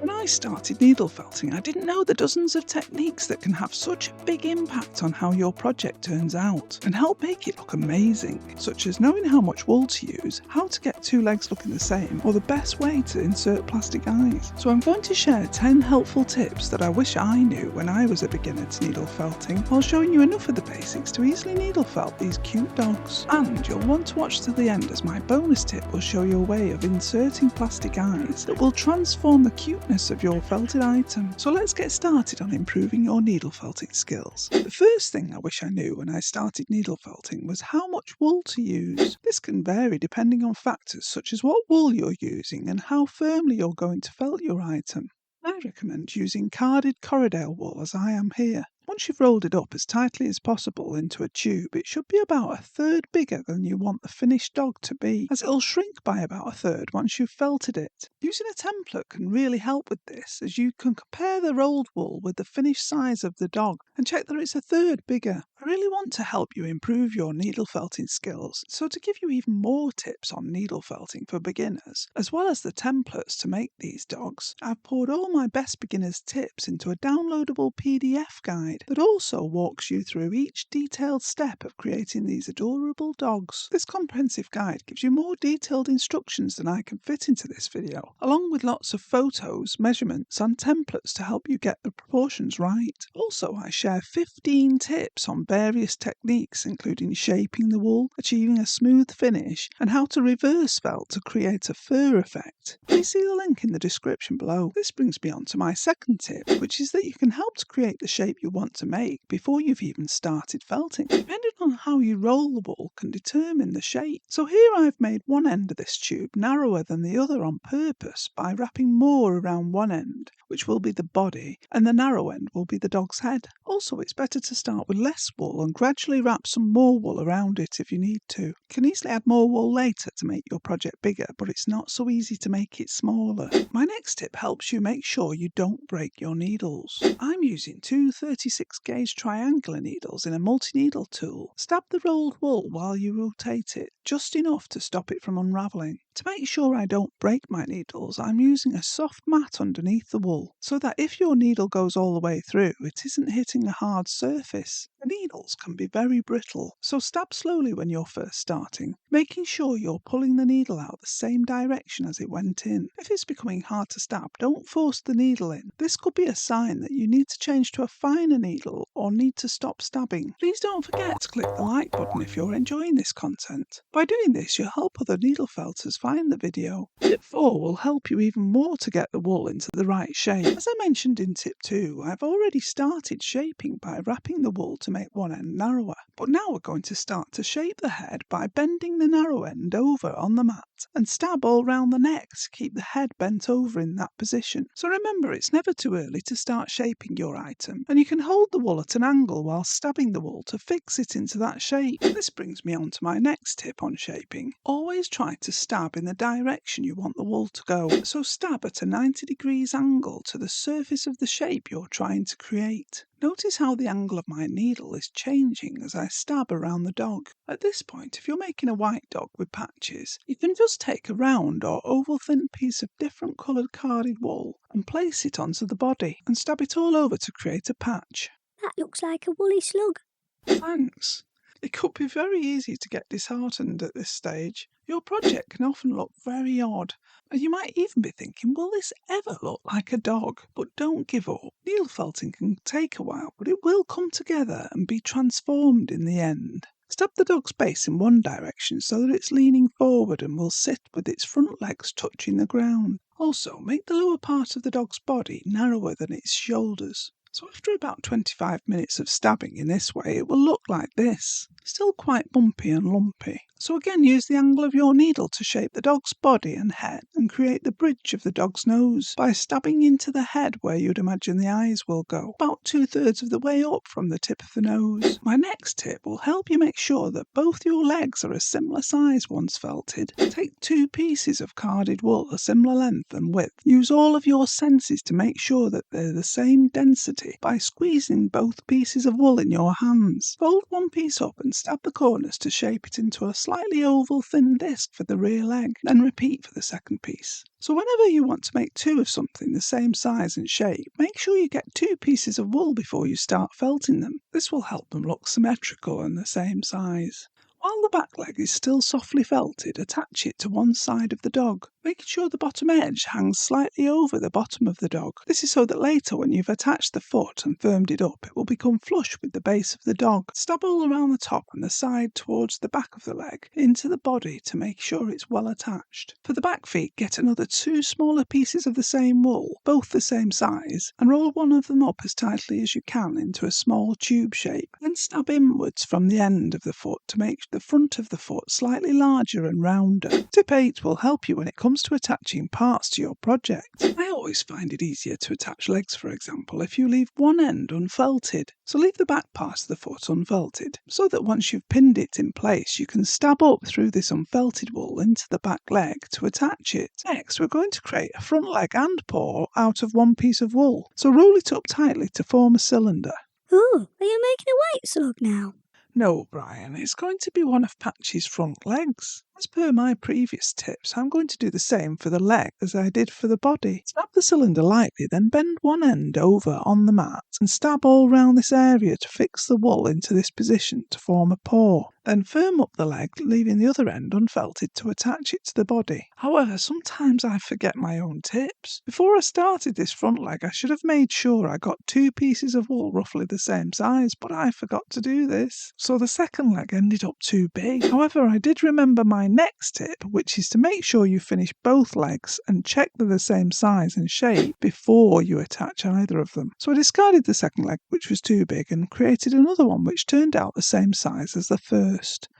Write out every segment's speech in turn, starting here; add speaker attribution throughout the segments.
Speaker 1: When I started needle felting, I didn't know the dozens of techniques that can have such a big impact on how your project turns out and help make it look amazing, such as knowing how much wool to use, how to get two legs looking the same, or the best way to insert plastic eyes. So I'm going to share 10 helpful tips that I wish I knew when I was a beginner to needle felting, while showing you enough of the basics to easily needle felt these cute dogs. And you'll want to watch to the end, as my bonus tip will show you a way of inserting plastic eyes that will transform the cuteness of your felted item. So let's get started on improving your needle felting skills. The first thing I wish I knew when I started needle felting was how much wool to use. This can vary depending on factors such as what wool you're using and how firmly you're going to felt your item. I recommend using carded Corriedale wool as I am here. Once you've rolled it up as tightly as possible into a tube, it should be about a third bigger than you want the finished dog to be, as it'll shrink by about a third once you've felted it. Using a template can really help with this, as you can compare the rolled wool with the finished size of the dog and check that it's a third bigger. I really want to help you improve your needle felting skills, so to give you even more tips on needle felting for beginners, as well as the templates to make these dogs, I've poured all my best beginners tips into a downloadable PDF guide that also walks you through each detailed step of creating these adorable dogs. This comprehensive guide gives you more detailed instructions than I can fit into this video, along with lots of photos, measurements and templates to help you get the proportions right. Also, I share 15 tips on various techniques, including shaping the wool, achieving a smooth finish, and how to reverse felt to create a fur effect. Please see the link in the description below. This brings me on to my second tip, which is that you can help to create the shape you want to make before you've even started felting. Depending on how you roll the wool can determine the shape. So here I've made one end of this tube narrower than the other on purpose by wrapping more around one end, which will be the body, and the narrow end will be the dog's head. Also, it's better to start with less wool and gradually wrap some more wool around it if you need to. You can easily add more wool later to make your project bigger, but it's not so easy to make it smaller. My next tip helps you make sure you don't break your needles. I'm using two 36 gauge triangular needles in a multi-needle tool. Stab the rolled wool while you rotate it, just enough to stop it from unravelling. To make sure I don't break my needles, I'm using a soft mat underneath the wool, so that if your needle goes all the way through, it isn't hitting a hard surface. The needles can be very brittle, so stab slowly when you're first starting, making sure you're pulling the needle out the same direction as it went in. If it's becoming hard to stab, don't force the needle in. This could be a sign that you need to change to a finer needle or need to stop stabbing. Please don't forget to click the like button if you're enjoying this content. By doing this, you'll help other needle felters find the video. Tip 4 will help you even more to get the wool into the right shape. As I mentioned in tip 2, I've already started shaping by wrapping the wool to make one end narrower. But now we're going to start to shape the head by bending the narrow end over on the mat and stab all round the neck to keep the head bent over in that position. So remember, it's never too early to start shaping your item, and you can hold the wool at an angle while stabbing the wool to fix it into that shape. This brings me on to my next tip on shaping. Always try to stab in the direction you want the wool to go, so stab at a 90 degrees angle to the surface of the shape you're trying to create. Notice how the angle of my needle is changing as I stab around the dog. At this point, if you're making a white dog with patches, you can just take a round or oval thin piece of different coloured carded wool and place it onto the body and stab it all over to create a patch.
Speaker 2: That looks like a woolly slug.
Speaker 1: Thanks. It could be very easy to get disheartened at this stage. Your project can often look very odd, and you might even be thinking, will this ever look like a dog? But don't give up. Needle felting can take a while, but it will come together and be transformed in the end. Stab the dog's base in one direction so that it's leaning forward and will sit with its front legs touching the ground. Also, make the lower part of the dog's body narrower than its shoulders. So after about 25 minutes of stabbing in this way, it will look like this. Still quite bumpy and lumpy. So again, use the angle of your needle to shape the dog's body and head and create the bridge of the dog's nose by stabbing into the head where you'd imagine the eyes will go, about 2/3 of the way up from the tip of the nose. My next tip will help you make sure that both your legs are a similar size once felted. Take 2 pieces of carded wool a similar length and width. Use all of your senses to make sure that they're the same density quality by squeezing both pieces of wool in your hands. Fold one piece up and stab the corners to shape it into a slightly oval thin disc for the rear leg, then repeat for the second piece. So whenever you want to make two of something the same size and shape, make sure you get two pieces of wool before you start felting them. This will help them look symmetrical and the same size. While the back leg is still softly felted, attach it to one side of the dog, making sure the bottom edge hangs slightly over the bottom of the dog. This is so that later when you've attached the foot and firmed it up, it will become flush with the base of the dog. Stab all around the top and the side towards the back of the leg into the body to make sure it's well attached. For the back feet, get another two smaller pieces of the same wool, both the same size, and roll one of them up as tightly as you can into a small tube shape. Then stab inwards from the end of the foot to make the front of the foot slightly larger and rounder. Tip 8 will help you when it comes to attaching parts to your project. I always find it easier to attach legs, for example, if you leave one end unfelted. So leave the back part of the foot unfelted, so that once you've pinned it in place, you can stab up through this unfelted wool into the back leg to attach it. Next, we're going to create a front leg and paw out of one piece of wool. So roll it up tightly to form a cylinder.
Speaker 2: Ooh, are you making a white slug now?
Speaker 1: No, Brian, it's going to be one of Patchy's front legs. As per my previous tips, I'm going to do the same for the leg as I did for the body. Stab the cylinder lightly, then bend one end over on the mat and stab all round this area to fix the wool into this position to form a paw. Then firm up the leg, leaving the other end unfelted to attach it to the body. However, sometimes I forget my own tips. Before I started this front leg, I should have made sure I got two pieces of wool roughly the same size, but I forgot to do this. So the second leg ended up too big. However, I did remember my next tip, which is to make sure you finish both legs and check they're the same size and shape before you attach either of them. So I discarded the second leg, which was too big, and created another one which turned out the same size as the first.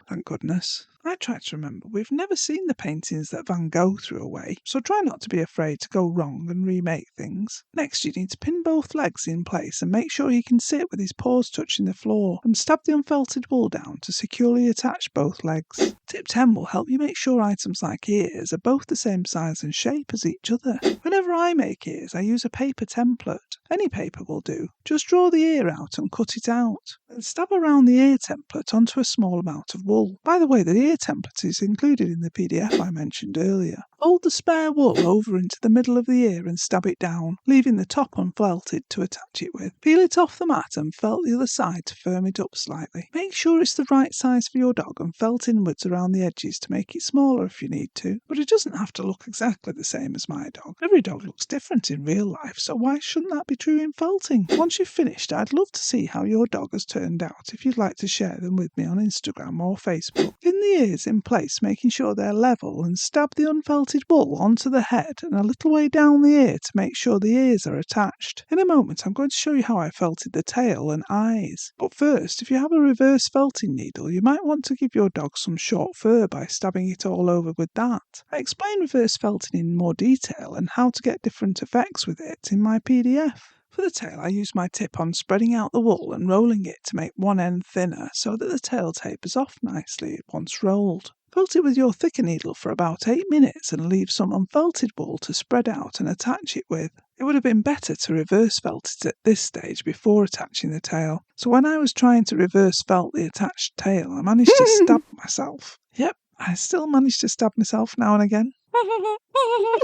Speaker 1: Thank goodness. I try to remember we've never seen the paintings that Van Gogh threw away, so try not to be afraid to go wrong and remake things. Next, you need to pin both legs in place and make sure he can sit with his paws touching the floor, and stab the unfelted wool down to securely attach both legs. Tip 10 will help you make sure items like ears are both the same size and shape as each other. Whenever I make ears, I use a paper template. Any paper will do. Just draw the ear out and cut it out. Then stab around the ear template onto a small amount of wool. By the way, the ear template is included in the PDF I mentioned earlier. Fold the spare wool over into the middle of the ear and stab it down, leaving the top unfelted to attach it with. Peel it off the mat and felt the other side to firm it up slightly. Make sure it's the right size for your dog and felt inwards around the edges to make it smaller if you need to, but it doesn't have to look exactly the same as my dog. Every dog looks different in real life, so why shouldn't that be true in felting? Once you've finished, I'd love to see how your dog has turned out if you'd like to share them with me on Instagram or Facebook. Pin the ears in place, making sure they're level, and stab the unfelted wool onto the head and a little way down the ear to make sure the ears are attached. In a moment, I'm going to show you how I felted the tail and eyes. But first, if you have a reverse felting needle, you might want to give your dog some short fur by stabbing it all over with that. I explain reverse felting in more detail and how to get different effects with it in my PDF. For the tail, I use my tip on spreading out the wool and rolling it to make one end thinner so that the tail tapers off nicely once rolled. Felt it with your thicker needle for about 8 minutes and leave some unfelted wool to spread out and attach it with. It would have been better to reverse felt it at this stage before attaching the tail. So when I was trying to reverse felt the attached tail, I managed to stab myself. Yep, I still manage to stab myself now and again.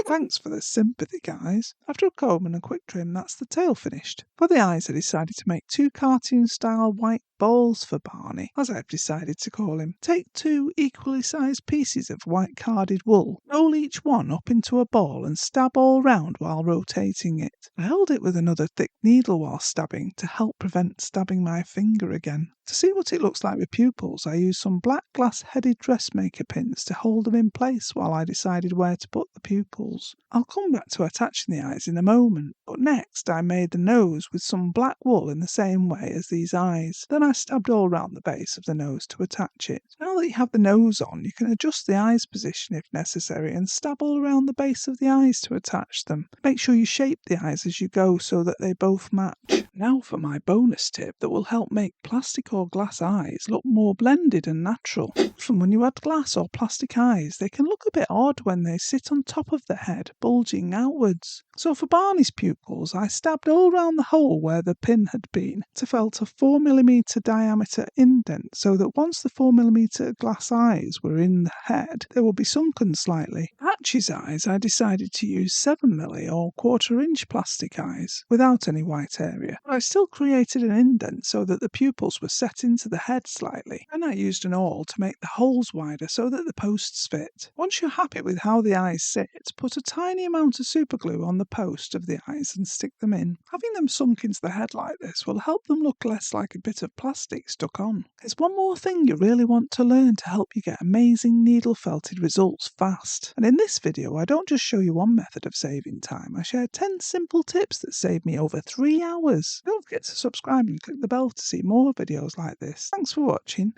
Speaker 1: Thanks for the sympathy, guys. After a comb and a quick trim, that's the tail finished. For the eyes, I decided to make 2 cartoon-style white balls for Barney, as I've decided to call him. Take 2 equally sized pieces of white carded wool, roll each one up into a ball and stab all round while rotating it. I held it with another thick needle while stabbing to help prevent stabbing my finger again. To see what it looks like with pupils, I used some black glass-headed dressmaker pins to hold them in place while I decided where to put the pupils. I'll come back to attaching the eyes in a moment, but next I made the nose with some black wool in the same way as these eyes. Then I I stabbed all round the base of the nose to attach it. Now that you have the nose on, you can adjust the eyes position if necessary and stab all around the base of the eyes to attach them. Make sure you shape the eyes as you go so that they both match. Now for my bonus tip that will help make plastic or glass eyes look more blended and natural. Often when you add glass or plastic eyes, they can look a bit odd when they sit on top of the head, bulging outwards. So for Barney's pupils, I stabbed all round the hole where the pin had been to felt a 4mm diameter indent so that once the 4mm glass eyes were in the head, they will be sunken slightly. Patchy's eyes, I decided to use 7mm or 1/4" plastic eyes without any white area. But I still created an indent so that the pupils were set into the head slightly, and I used an awl to make the holes wider so that the posts fit. Once you're happy with how the eyes sit, put a tiny amount of superglue on the post of the eyes and stick them in. Having them sunk into the head like this will help them look less like a bit of plastic stuck on. There's one more thing you really want to learn to help you get amazing needle felted results fast. And in this video, I don't just show you one method of saving time, I share 10 simple tips that save me over 3 hours. Don't forget to subscribe and click the bell to see more videos like this. Thanks for watching.